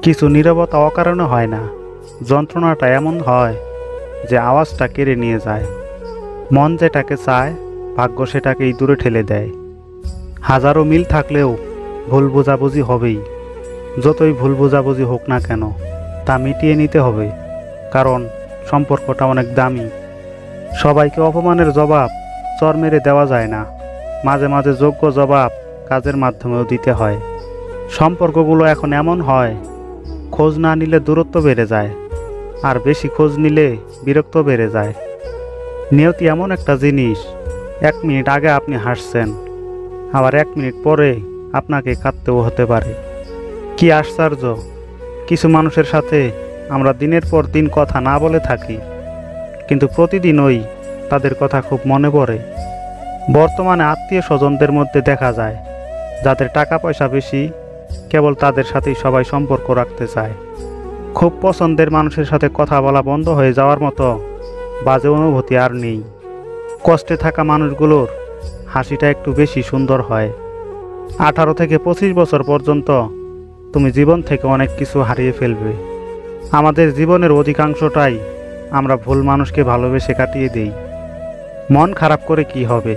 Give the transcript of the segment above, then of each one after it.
কিছু নীরবতা অকারণে হয় না, যন্ত্রণাটা এমন হয় যে আওয়াজটা কেড়ে নিয়ে যায়। মন যেটাকে চায় ভাগ্য সেটাকেই দূরে ঠেলে দেয়। হাজারো মিল থাকলেও ভুল বোঝাবুঝি হবেই। যতই ভুল বোঝাবুঝি হোক না কেন তা মিটিয়ে নিতে হবে, কারণ সম্পর্কটা অনেক দামি। সবাইকে অপমানের জবাব চর মেরে দেওয়া যায় না, মাঝে মাঝে যোগ্য জবাব কাজের মাধ্যমেও দিতে হয়। সম্পর্কগুলো এখন এমন হয়, খোঁজ না নিলে দূরত্ব বেড়ে যায়, আর বেশি খোঁজ নিলে বিরক্ত বেড়ে যায়। নিয়তি এমন একটা জিনিস, 1 মিনিট আগে আপনি হাসছেন, আবার 1 মিনিট পরে আপনাকে কাঁদতেও হতে পারে। কি আশ্চর্য, কিছু মানুষের সাথে আমরা দিনের পর দিন কথা না বলে থাকি, কিন্তু প্রতিদিনই তাদের কথা খুব মনে পড়ে। বর্তমানে আত্মীয় স্বজনদের মধ্যে দেখা যায়, যাদের টাকা পয়সা বেশি কেবল তাদের সাথেই সবাই সম্পর্ক রাখতে চায়। খুব পছন্দের মানুষের সাথে কথা বলা বন্ধ হয়ে যাওয়ার মতো বাজে অনুভূতি আর নেই। কষ্টে থাকা মানুষগুলোর হাসিটা একটু বেশি সুন্দর হয়। 18 থেকে 25 বছর পর্যন্ত তুমি জীবন থেকে অনেক কিছু হারিয়ে ফেলবে। আমাদের জীবনের অধিকাংশটাই আমরা ভুল মানুষকে ভালোবেসে কাটিয়ে দেই। মন খারাপ করে কি হবে?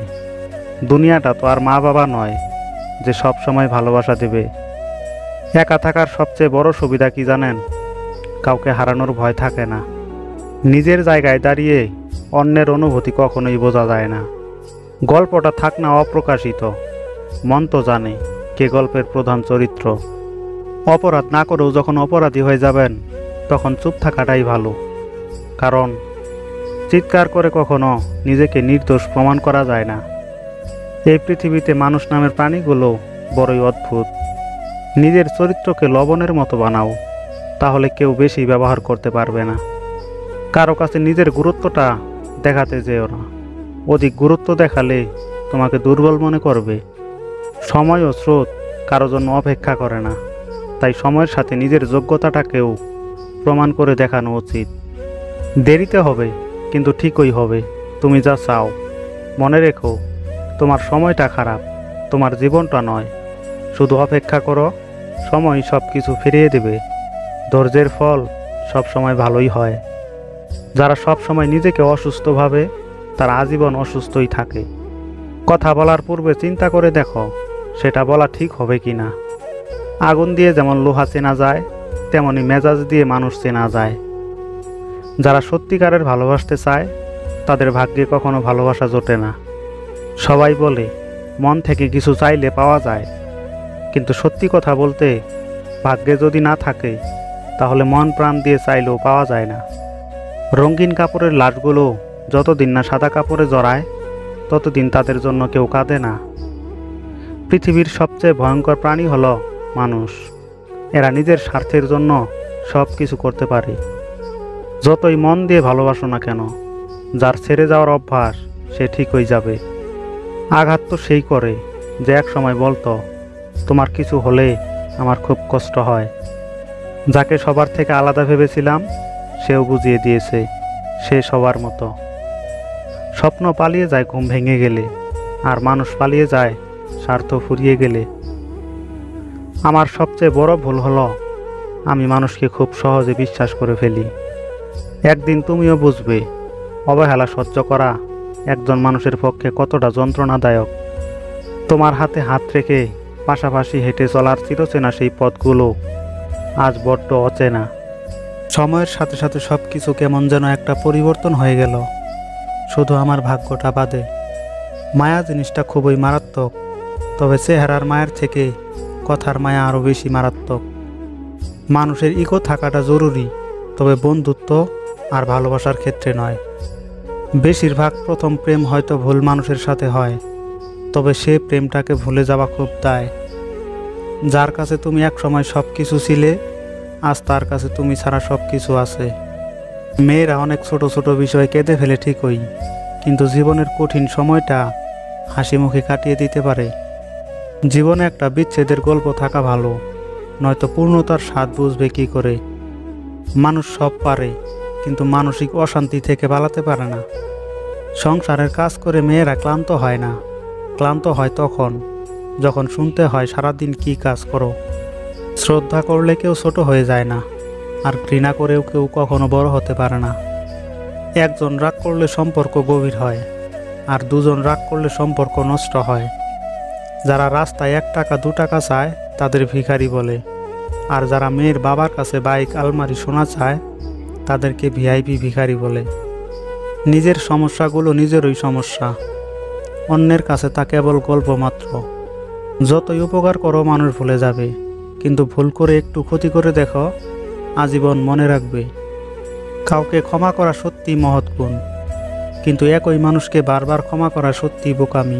দুনিয়াটা তো আর মা বাবা নয় যে সব সময় ভালোবাসা দেবে। একা থাকার সবচেয়ে বড় সুবিধা কি জানেন? কাউকে হারানোর ভয় থাকে না। নিজের জায়গায় দাঁড়িয়ে অন্যের অনুভূতি কখনোই বোঝা যায় না। গল্পটা থাক না অপ্রকাশিত, মন তো জানে কে গল্পের প্রধান চরিত্র। অপরাধ না করেও যখন অপরাধী হয়ে যাবেন, তখন চুপ থাকাটাই ভালো, কারণ চিৎকার করে কখনো নিজেকে নির্দোষ প্রমাণ করা যায় না। এই পৃথিবীতে মানুষ নামের প্রাণীগুলো বড়ই অদ্ভুত। নিজের চরিত্রকে লবণের মতো বানাও, তাহলে কেউ বেশি ব্যবহার করতে পারবে না। কারো কাছে নিজের গুরুত্বটা দেখাতে যেও না, অধিক গুরুত্ব দেখালে তোমাকে দুর্বল মনে করবে। সময় ও স্রোত কারো জন্য অপেক্ষা করে না, তাই সময়ের সাথে নিজের যোগ্যতাটাকেও প্রমাণ করে দেখানো উচিত। দেরিতে হবে, কিন্তু ঠিকই হবে তুমি যা চাও। মনে রেখো, তোমার সময়টা খারাপ, তোমার জীবনটা নয়। শুধু অপেক্ষা করো, সময় সব কিছু ফিরিয়ে দেবে। ধৈর্যের ফল সব সময় ভালোই হয়। যারা সব সময় নিজেকে অসুস্থ ভাবে, তারা আজীবন অসুস্থই থাকে। কথা বলার পূর্বে চিন্তা করে দেখো সেটা বলা ঠিক হবে কি না। আগুন দিয়ে যেমন লোহা চেনা যায়, তেমনি মেজাজ দিয়ে মানুষ চেনা যায়। যারা সত্যিকারের ভালোবাসতে চায়, তাদের ভাগ্যে কখনো ভালোবাসা জোটে না। সবাই বলে মন থেকে কিছু চাইলে পাওয়া যায়, কিন্তু সত্যি কথা বলতে ভাগ্যে যদি না থাকে, তাহলে মন প্রাণ দিয়ে চাইলেও পাওয়া যায় না। রঙিন কাপড়ের লাশগুলো যতদিন না সাদা কাপড়ে জড়ায়, ততদিন তাদের জন্য কেউ কাঁদে না। পৃথিবীর সবচেয়ে ভয়ঙ্কর প্রাণী হলো মানুষ। এরা নিজের স্বার্থের জন্য সব কিছু করতে পারে। যতই মন দিয়ে ভালোবাসো না কেন, যার ছেড়ে যাওয়ার অভ্যাস সে ঠিক হয়ে যাবে। আঘাত তো সেই করে যে এক সময় বলতো, তোমার কিছু হলে আমার খুব কষ্ট হয়। যাকে সবার থেকে আলাদা ভেবেছিলাম, সেও বুঝিয়ে দিয়েছে সে সবার মতো। স্বপ্ন পালিয়ে যায় ঘুম ভেঙে গেলে, আর মানুষ পালিয়ে যায় স্বার্থ ফুরিয়ে গেলে। আমার সবচেয়ে বড় ভুল হলো আমি মানুষকে খুব সহজে বিশ্বাস করে ফেলি। একদিন তুমিও বুঝবে অবহেলা সহ্য করা একজন মানুষের পক্ষে কতটা যন্ত্রণাদায়ক। তোমার হাতে হাত রেখে পাশাপাশি হেঁটে চলার চিরচেনা সেই পথগুলো আজ বড্ড অচেনা। সময়ের সাথে সাথে সব কিছু কেমন যেন একটা পরিবর্তন হয়ে গেল, শুধু আমার ভাগ্যটা বাদে। মায়া জিনিসটা খুবই মারাত্মক, তবে চেহারার মায়ের থেকে কথার মায়া আরও বেশি মারাত্মক। মানুষের ইগো থাকাটা জরুরি, তবে বন্ধুত্ব আর ভালোবাসার ক্ষেত্রে নয়। বেশিরভাগ প্রথম প্রেম হয়তো ভুল মানুষের সাথে হয়, তবে সে প্রেমটাকে ভুলে যাওয়া খুব দায়। যার কাছে তুমি এক সময় সব কিছু ছিলে, আজ তার কাছে তুমি ছাড়া সব কিছু আছে। মেয়েরা অনেক ছোট ছোট বিষয়ে কেঁদে ফেলে ঠিকই, কিন্তু জীবনের কঠিন সময়টা হাসি মুখে কাটিয়ে দিতে পারে। জীবনে একটা বিচ্ছেদের গল্প থাকা ভালো, নয়তো পূর্ণতার স্বাদ বুঝবে কি করে। মানুষ সব পারে, কিন্তু মানসিক অশান্তি থেকে পালাতে পারে না। সংসারের কাজ করে মেয়েরা ক্লান্ত হয় না, ক্লান্ত হয় তখন যখন শুনতে হয় সারাদিন কি কাজ করো। শ্রদ্ধা করলে কেউ ছোট হয়ে যায় না, আর ঘৃণা করেও কেউ কখনো বড় হতে পারে না। একজন রাগ করলে সম্পর্ক গভীর হয়, আর দুজন রাগ করলে সম্পর্ক নষ্ট হয়। যারা রাস্তায় 1 টাকা 2 টাকা চায় তাদের ভিখারি বলে, আর যারা মেয়ের বাবার কাছে বাইক আলমারি সোনা চায় তাদেরকে ভিআইপি ভিখারি বলে। নিজের সমস্যাগুলো নিজেরই সমস্যা, অন্যের কাছে তা কেবল গল্প মাত্র। যতই উপকার করো মানুষ ভুলে যাবে, কিন্তু ভুল করে একটু ক্ষতি করে দেখো, আজীবন মনে রাখবে। কাউকে ক্ষমা করা সত্যি মহৎ গুণ, কিন্তু একই মানুষকে বারবার ক্ষমা করা সত্যি বোকামি।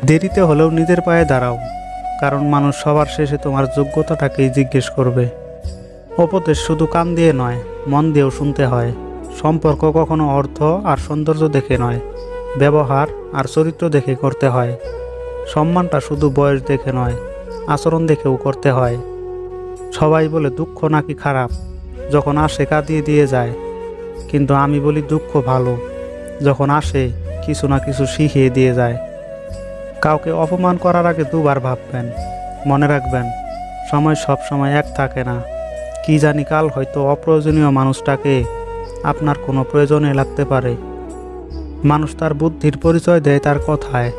দেরিতে হলেও নিজের পায়ে দাঁড়াও, কারণ মানুষ সবার শেষে তোমার যোগ্যতাটাকেই জিজ্ঞেস করবে। উপদেশ শুধু কান দিয়ে নয়, মন দিয়েও শুনতে হয়। সম্পর্ক কখনো অর্থ আর সৌন্দর্য দেখে নয়, ব্যবহার আর চরিত্র দেখে করতে হয়। সম্মানটা শুধু বয়স দেখে নয়, আচরণ দেখেও করতে হয়। সবাই বলে দুঃখ নাকি খারাপ, যখন আসে কাঁদিয়ে দিয়ে যায়, কিন্তু আমি বলি দুঃখ ভালো, যখন আসে কিছু না কিছু শিখিয়ে দিয়ে যায়। কাউকে অপমান করার আগে 2 বার ভাববেন। মনে রাখবেন, সময় সব সময় এক থাকে না। কি জানি কাল হয়তো অপ্রয়োজনীয় মানুষটাকে আপনার কোনো প্রয়োজনে লাগতে পারে। মানুষ তার বুদ্ধির পরিচয় দেয় তার কথায়,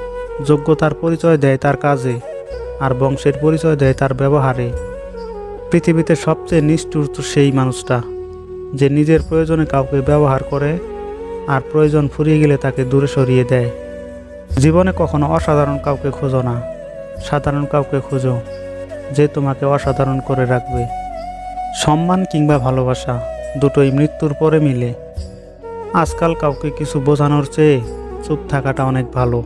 যোগ্যতার পরিচয় দেয় তার কাজে, আর বংশের পরিচয় দেয় তার ব্যবহারে। পৃথিবীতে সবচেয়ে নিষ্ঠুর তো সেই মানুষটা, যে নিজের প্রয়োজনে কাউকে ব্যবহার করে আর প্রয়োজন ফুরিয়ে গেলে তাকে দূরে সরিয়ে দেয়। জীবনে কখনো অসাধারণ কাউকে খোঁজো না, সাধারণ কাউকে খোঁজো যে তোমাকে অসাধারণ করে রাখবে। সম্মান কিংবা ভালোবাসা দুটোই মৃত্যুর পরে মিলে। আজকাল কাউকে কিছু বোঝানোর চেয়ে চুপ থাকাটা অনেক ভালো।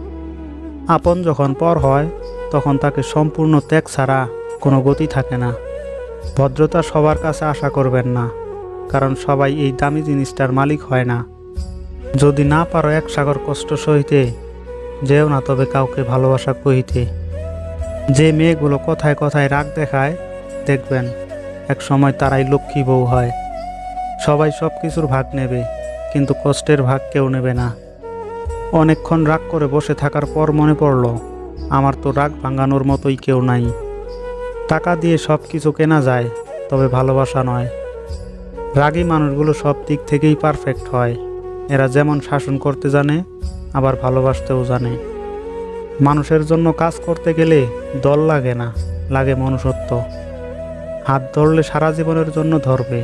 আপন যখন পর হয় তখন তাকে সম্পূর্ণ ত্যাগ ছাড়া কোনো গতি থাকে না। ভদ্রতা সবার কাছে আশা করবেন না, কারণ সবাই এই দামি জিনিসটার মালিক হয় না। যদি না পারো 1 সাগর কষ্ট সইতে, যেও না তবে কাউকে ভালোবাসা কহিতে। যে মেয়েগুলো কথায় কথায় রাগ দেখায়, দেখবেন এক সময় তারাই লক্ষ্মী বউ হয়। সবাই সব কিছুর ভাগ নেবে, কিন্তু কষ্টের ভাগ কেউ নেবে না। অনেকক্ষণ রাগ করে বসে থাকার পর মনে পড়ল, আমার তো রাগ ভাঙানোর মতোই কেউ নাই। টাকা দিয়ে সব কিছু কেনা যায়, তবে ভালোবাসা নয়। রাগী মানুষগুলো সব দিক থেকেই পারফেক্ট হয়। এরা যেমন শাসন করতে জানে, আবার ভালোবাসতেও জানে। মানুষের জন্য কাজ করতে গেলে দল লাগে না, লাগে মনুষ্যত্ব। হাত ধরলে সারা জীবনের জন্য ধরবে,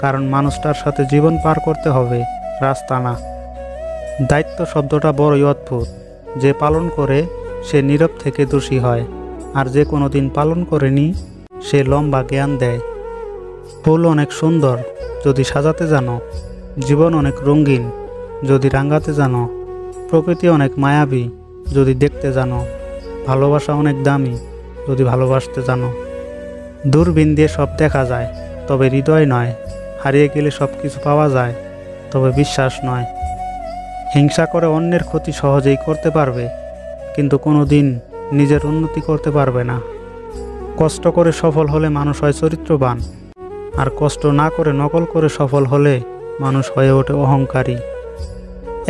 কারণ মানুষটার সাথে জীবন পার করতে হবে, রাস্তা না। দায়িত্ব শব্দটা বড়ই অদ্ভুত। যে পালন করে সে নীরব থেকে দোষী হয়, আর যে কোনোদিন পালন করেনি সে লম্বা জ্ঞান দেয়। ফুল অনেক সুন্দর যদি সাজাতে জানো, জীবন অনেক রঙিন যদি রাঙাতে জানো, প্রকৃতি অনেক মায়াবী যদি দেখতে জানো, ভালোবাসা অনেক দামি যদি ভালোবাসতে জানো। দূরবীন দিয়ে সব দেখা যায়, তবে হৃদয় নয়। হারিয়ে গেলে সব কিছু পাওয়া যায়, তবে বিশ্বাস নয়। হিংসা করে অন্যের ক্ষতি সহজেই করতে পারবে, কিন্তু কোনো দিন নিজের উন্নতি করতে পারবে না। কষ্ট করে সফল হলে মানুষ হয় চরিত্রবান, আর কষ্ট না করে নকল করে সফল হলে মানুষ হয়ে ওঠে অহংকারী।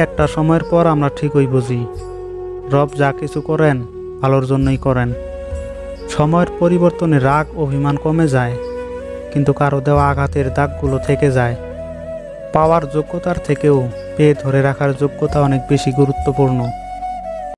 একটা সময়ের পর আমরা ঠিকই বুঝি, রব যা কিছু করেন ভালোর জন্যই করেন। সময়ের পরিবর্তনে রাগ অভিমান কমে যায়, কিন্তু কারো দেওয়া আঘাতের দাগগুলো থেকে যায়। পাওয়ার যোগ্যতার থেকেও পেয়ে ধরে রাখার যোগ্যতা অনেক বেশি গুরুত্বপূর্ণ।